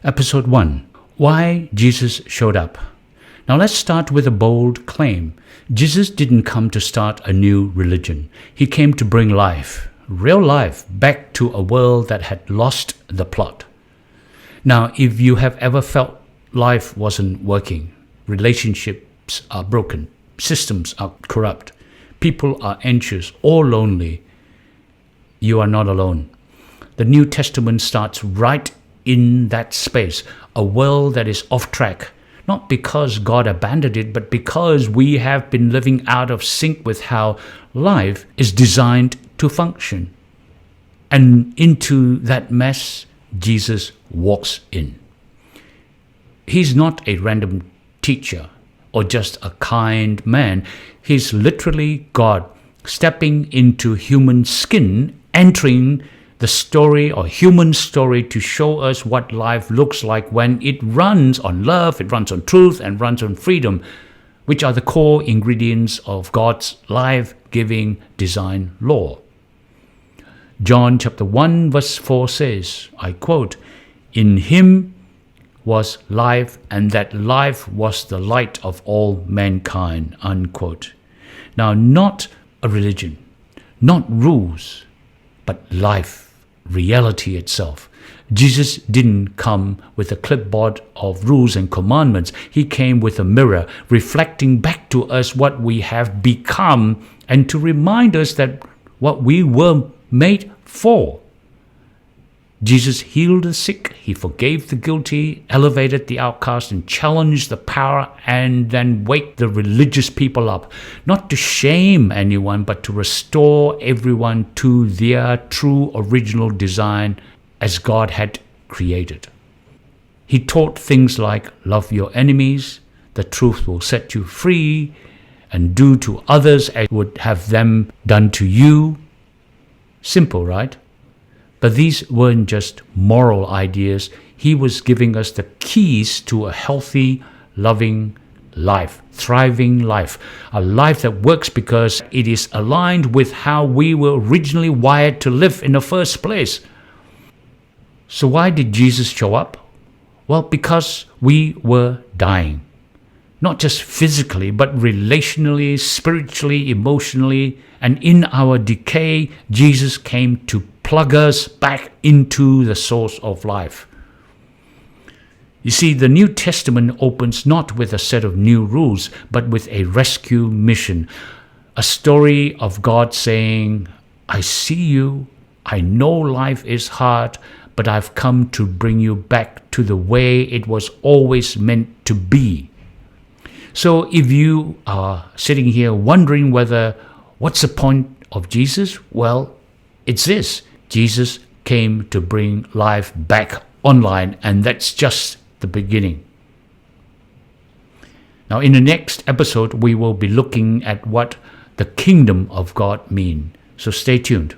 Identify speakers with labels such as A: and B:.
A: Episode 1. Why Jesus Showed Up. Now let's start with a bold claim. Jesus didn't come to start a new religion. He came to bring life, real life, back to a world that had lost the plot. Now, if you have ever felt life wasn't working, relationships are broken, systems are corrupt, people are anxious or lonely, you are not alone. The New Testament starts right in that space, a world that is off track, not because God abandoned it, but because we have been living out of sync with how life is designed to function. And into that mess, Jesus walks in. He's not a random teacher or just a kind man. He's literally God stepping into human skin, entering the story or human story to show us what life looks like when it runs on love, it runs on truth, and runs on freedom, which are the core ingredients of God's life-giving design law. John chapter 1 verse 4 says, I quote, "In him was life, and that life was the light of all mankind," unquote. Now, not a religion, not rules, but life. Reality itself. Jesus didn't come with a clipboard of rules and commandments. He came with a mirror, reflecting back to us what we have become and to remind us that what we were made for. Jesus healed the sick, he forgave the guilty, elevated the outcast, and challenged the power, and then waked the religious people up, not to shame anyone, but to restore everyone to their true original design as God had created. He taught things like love your enemies, the truth will set you free, and do to others as would have them done to you. Simple, right? But these weren't just moral ideas. He was giving us the keys to a healthy, loving life, thriving life, a life that works because it is aligned with how we were originally wired to live in the first place. So why did Jesus show up? Well, because we were dying. Not just physically, but relationally, spiritually, emotionally, and in our decay, Jesus came to plug us back into the source of life. You see, the New Testament opens not with a set of new rules, but with a rescue mission, a story of God saying, I see you, I know life is hard, but I've come to bring you back to the way it was always meant to be. So if you are sitting here wondering what's the point of Jesus? Well, it's this. Jesus came to bring life back online, and that's just the beginning. Now, in the next episode, we will be looking at what the kingdom of God means. So stay tuned.